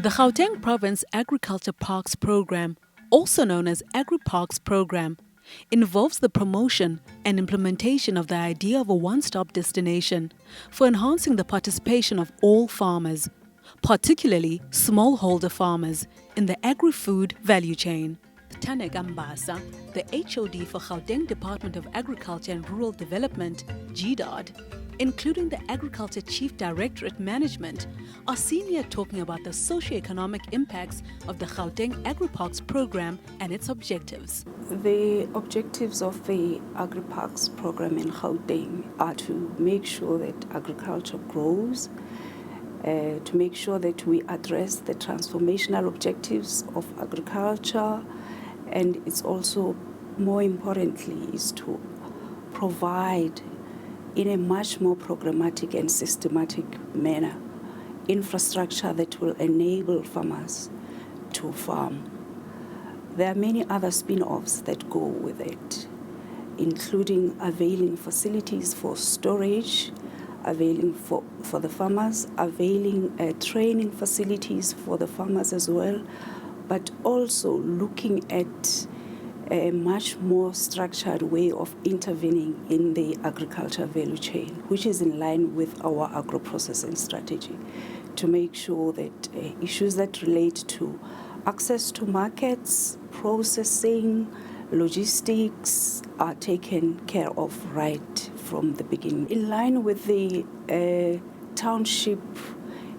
The Gauteng Province Agri-parks Programme, also known as Agri-Parks Programme, involves the promotion and implementation of the idea of a one-stop destination for enhancing the participation of all farmers, particularly smallholder farmers, in the agri-food value chain. Tane Gambasa, the HOD for Gauteng Department of Agriculture and Rural Development, GDARD, including the Agriculture Chief Directorate Management, are seen here talking about the socio-economic impacts of the Gauteng Agri-Parks Programme and its objectives. The objectives of the Agri-Parks Programme in Gauteng are to make sure that agriculture grows, to make sure that we address the transformational objectives of agriculture, and it's also, more importantly, is to provide in a much more programmatic and systematic manner infrastructure that will enable farmers to farm. There are many other spin-offs that go with it, including availing facilities for storage, availing for the farmers, availing training facilities for the farmers as well, but also looking at a much more structured way of intervening in the agriculture value chain, which is in line with our agro-processing strategy, to make sure that issues that relate to access to markets, processing, logistics are taken care of right from the beginning. In line with the township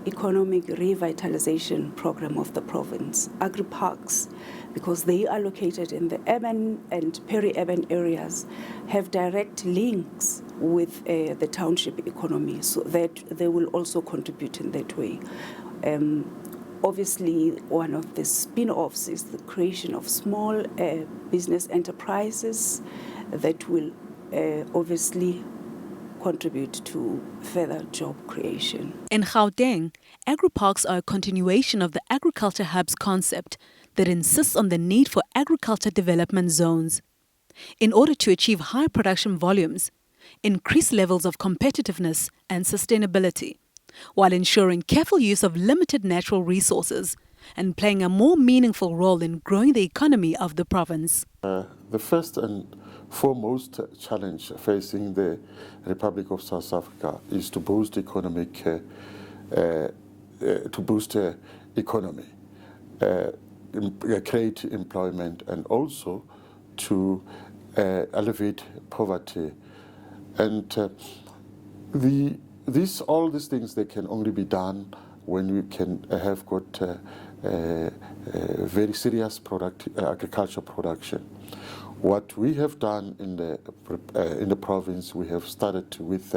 economic revitalization program of the province, agri-parks, because they are located in the urban and peri-urban areas, have direct links with the township economy, so that they will also contribute in that way. Obviously, one of the spin-offs is the creation of small business enterprises that will obviously contribute to further job creation. In Gauteng, agri-parks are a continuation of the agriculture hubs concept that insists on the need for agriculture development zones in order to achieve high production volumes, increase levels of competitiveness and sustainability, while ensuring careful use of limited natural resources and playing a more meaningful role in growing the economy of the province. The first and foremost challenge facing the Republic of South Africa is to boost economy, create employment, and also to alleviate poverty. And all these things, they can only be done when we can have got very serious agricultural production. What we have done in the province, we have started with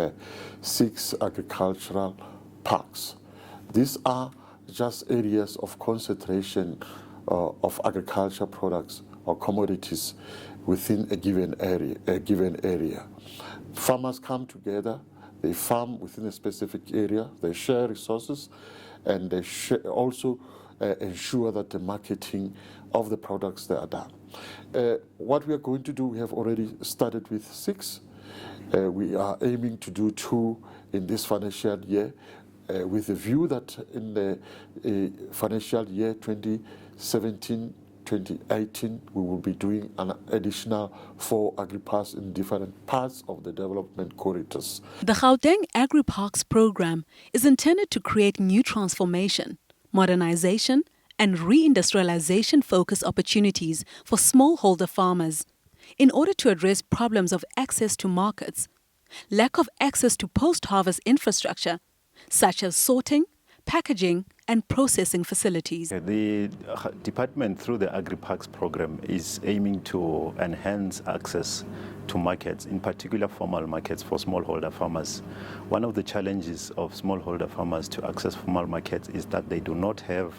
6 agricultural parks. These are just areas of concentration of agricultural products or commodities within a given area. Farmers come together, they farm within a specific area, they share resources, and they also ensure that the marketing of the products that are done. What we are going to do, we have already started with 6. We are aiming to do 2 in this financial year, with a view that in the financial year 2017-2018, we will be doing an additional 4 agri-parks in different parts of the development corridors. The Gauteng Agri-Parks Programme is intended to create new transformation, modernisation and reindustrialisation-focused opportunities for smallholder farmers in order to address problems of access to markets, lack of access to post-harvest infrastructure, such as sorting, packaging and processing facilities. The department, through the Agri-Parks Programme, is aiming to enhance access to markets, in particular formal markets for smallholder farmers. One of the challenges of smallholder farmers to access formal markets is that they do not have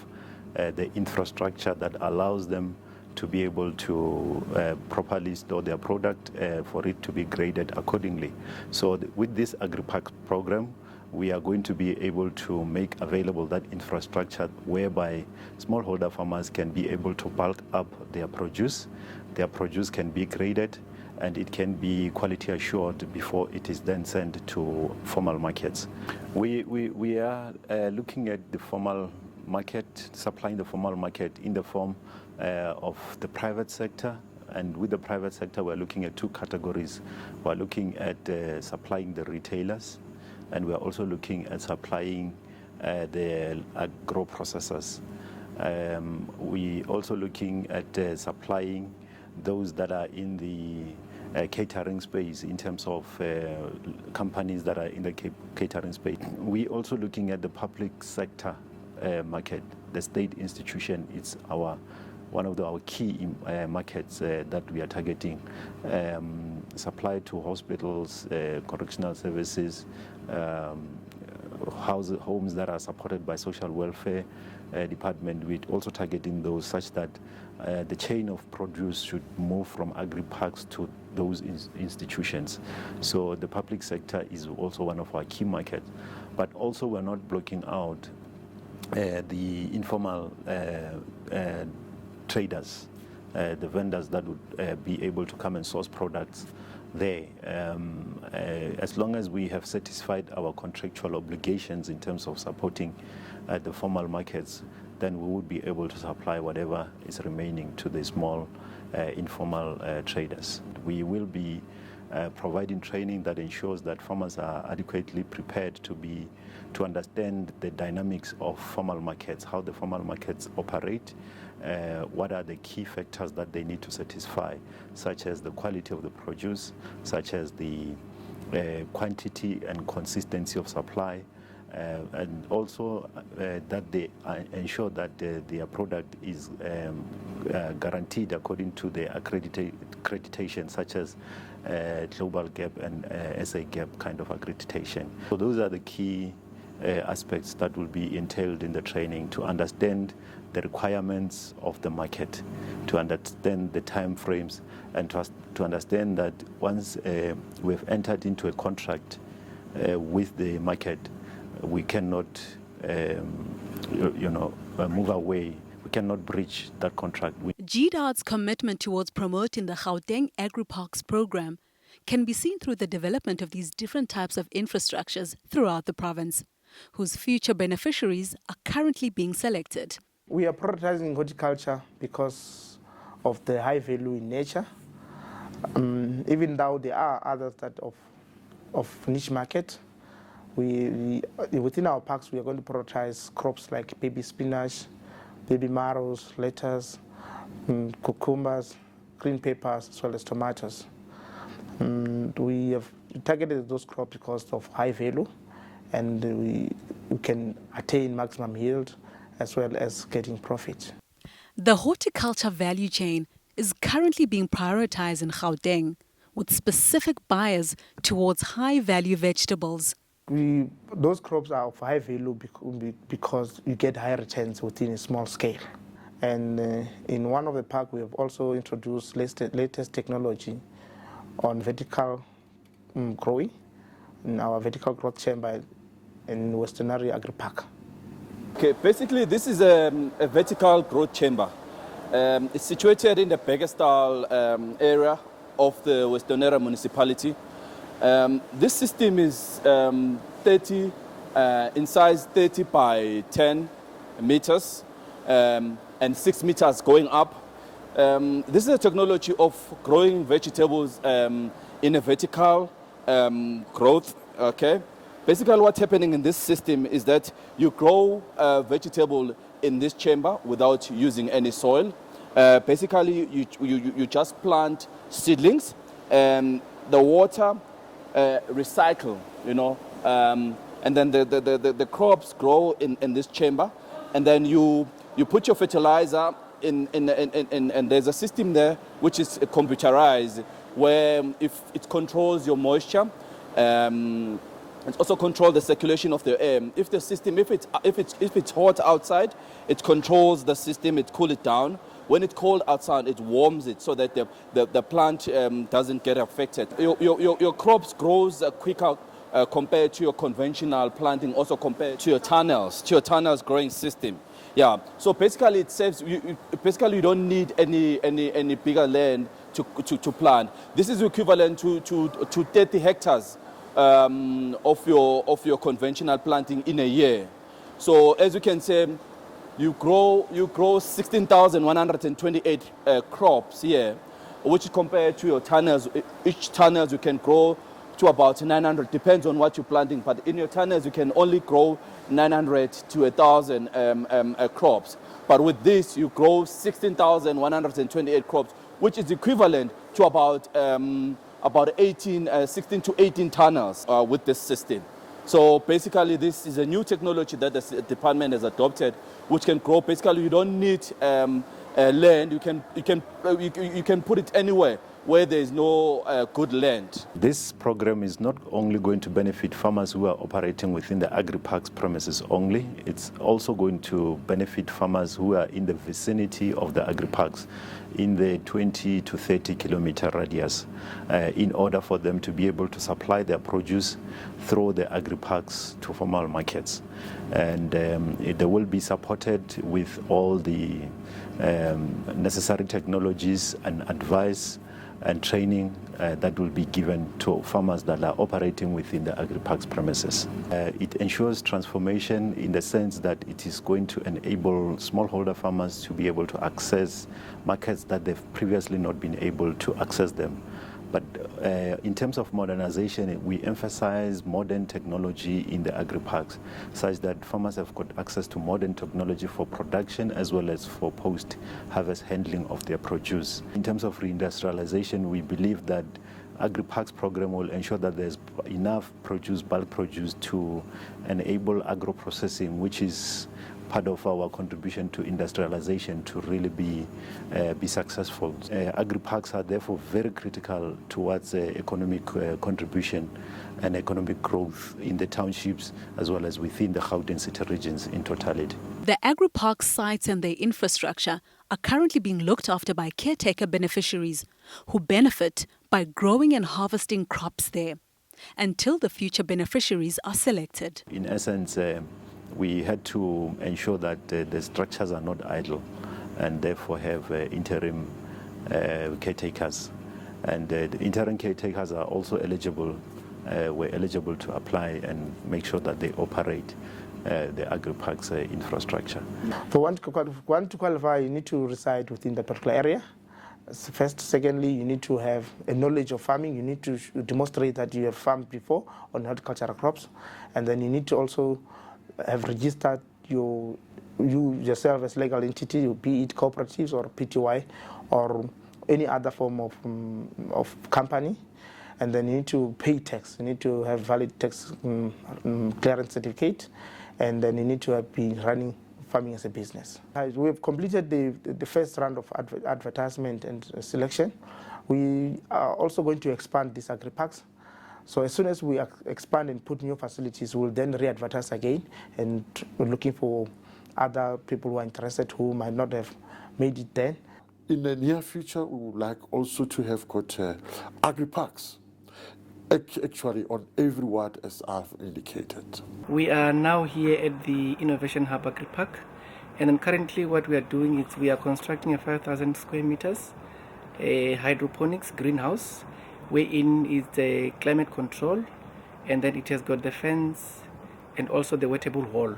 the infrastructure that allows them to be able to properly store their product for it to be graded accordingly. So with this Agri-Parks Programme, we are going to be able to make available that infrastructure whereby smallholder farmers can be able to bulk up their produce. Their produce can be graded and it can be quality assured before it is then sent to formal markets. We are looking at the formal market, supplying the formal market in the form of the private sector. And with the private sector, we're looking at two categories. We're looking at supplying the retailers, and we're also looking at supplying the agro-processors. We're also looking at supplying those that are in the catering space, in terms of companies that are in the catering space. We're also looking at the public sector market. The state institution is one of our key markets that we are targeting. Supply to hospitals, correctional services, homes that are supported by social welfare department. We're also targeting those such that the chain of produce should move from agri-parks to those institutions. So the public sector is also one of our key markets. But also we're not blocking out the informal traders, the vendors that would be able to come and source products there. As long as we have satisfied our contractual obligations in terms of supporting the formal markets, then we would be able to supply whatever is remaining to the small informal traders. We will be providing training that ensures that farmers are adequately prepared to understand the dynamics of formal markets, how the formal markets operate, what are the key factors that they need to satisfy, such as the quality of the produce, such as the quantity and consistency of supply, and also that they ensure that their product is guaranteed according to the accreditation, such as Global Gap and SA Gap kind of accreditation. So those are the key aspects that will be entailed in the training, to understand the requirements of the market, to understand the time frames, and to understand that once we've entered into a contract with the market, we cannot move away. We cannot breach that contract. GDAR's commitment towards promoting the Gauteng Agri-parks Programme can be seen through the development of these different types of infrastructures throughout the province, whose future beneficiaries are currently being selected. We are prioritizing horticulture because of the high value in nature. Even though there are others that of niche market, within our parks we are going to prioritize crops like baby spinach, baby marrows, lettuce, cucumbers, green peppers, as well as tomatoes. We have targeted those crops because of high value, and we can attain maximum yield as well as getting profit. The horticulture value chain is currently being prioritized in Gauteng, with specific buyers towards high-value vegetables. Those crops are of high value because you get high returns within a small scale. And in one of the parks, we have also introduced latest technology on vertical growing in our vertical growth chamber in Western Area Agri-Park. Okay, basically this is a vertical growth chamber. It's situated in the Beggerstal area of the Western Area municipality. This system is 30 in size, 30 by 10 meters, and 6 meters going up. This is a technology of growing vegetables in a vertical growth. Okay. Basically, what's happening in this system is that you grow a vegetable in this chamber without using any soil. Basically, you just plant seedlings, and the water recycle, and then the crops grow in this chamber, and then you put your fertilizer in and there's a system there which is computerized, where if it controls your moisture. It also controls the circulation of the air. If the system, if it's hot outside, it controls the system, it cools it down. When it's cold outside, it warms it so that the plant doesn't get affected. Your crops grows quicker compared to your conventional planting, also compared to your tunnels growing system. Yeah. So basically, it saves you. Basically, you don't need any bigger land to plant. This is equivalent to 30 hectares. Of your conventional planting in a year. So as you can say, you grow 16,128 crops here, which compared to your tunnels, each tunnels you can grow to about 900, depends on what you're planting. But in your tunnels, you can only grow 900 to 1,000 crops. But with this, you grow 16,128 crops, which is equivalent to about 16 to 18 tunnels with this system. So basically, this is a new technology that the department has adopted, which can grow. Basically, you don't need land. You can put it anywhere where there is no good land. This program is not only going to benefit farmers who are operating within the agri-parks premises only, it's also going to benefit farmers who are in the vicinity of the agri-parks in the 20 to 30 kilometer radius in order for them to be able to supply their produce through the agri-parks to formal markets. And they will be supported with all the necessary technologies and advice and training that will be given to farmers that are operating within the agri-parks premises. It ensures transformation in the sense that it is going to enable smallholder farmers to be able to access markets that they've previously not been able to access them. But in terms of modernization, we emphasize modern technology in the agri-parks, such that farmers have got access to modern technology for production as well as for post-harvest handling of their produce. In terms of reindustrialization, we believe that agri-parks program will ensure that there's enough produce, bulk produce, to enable agro-processing, which is part of our contribution to industrialization to really be successful. Agri-parks are therefore very critical towards economic contribution and economic growth in the townships as well as within the Gauteng city regions in totality. The agri-park sites and their infrastructure are currently being looked after by caretaker beneficiaries who benefit by growing and harvesting crops there until the future beneficiaries are selected. In essence, we had to ensure that the structures are not idle and therefore have interim caretakers. And the interim caretakers are also eligible, were eligible to apply and make sure that they operate the agri-parks infrastructure. For one to qualify, you need to reside within that particular area. First, secondly, you need to have a knowledge of farming. You need to demonstrate that you have farmed before on horticultural crops. And then you need to also have registered you yourself as legal entity, be it cooperatives or PTY or any other form of company. And then you need to pay tax. You need to have valid tax clearance certificate. And then you need to have been running farming as a business. We have completed the first round of advertisement and selection. We are also going to expand these agri-parks. So as soon as we expand and put new facilities, we'll then re-advertise again, and we're looking for other people who are interested who might not have made it then. In the near future, we would like also to have got agri-parks, actually on every ward as I've indicated. We are now here at the Innovation Hub Agri-Park, and then currently what we are doing is we are constructing a 5,000 square meters a hydroponics greenhouse, wherein is the climate control, and then it has got the fence and also the wettable wall.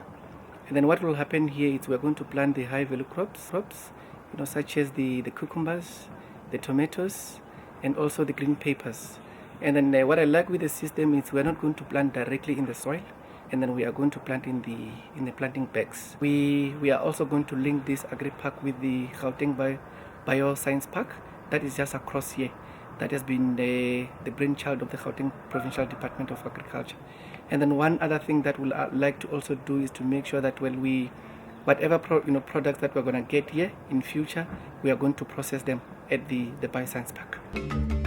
And then what will happen here is we're going to plant the high value crops, such as the cucumbers, the tomatoes, and also the green peppers. And then what I like with the system is we're not going to plant directly in the soil, and then we are going to plant in the planting bags. We are also going to link this agri-park with the Gauteng Bioscience Park that is just across here. That has been the brainchild of the Gauteng Provincial Department of Agriculture. And then one other thing that we'll like to also do is to make sure that when whatever products that we're going to get here in future, we are going to process them at the Bioscience Park.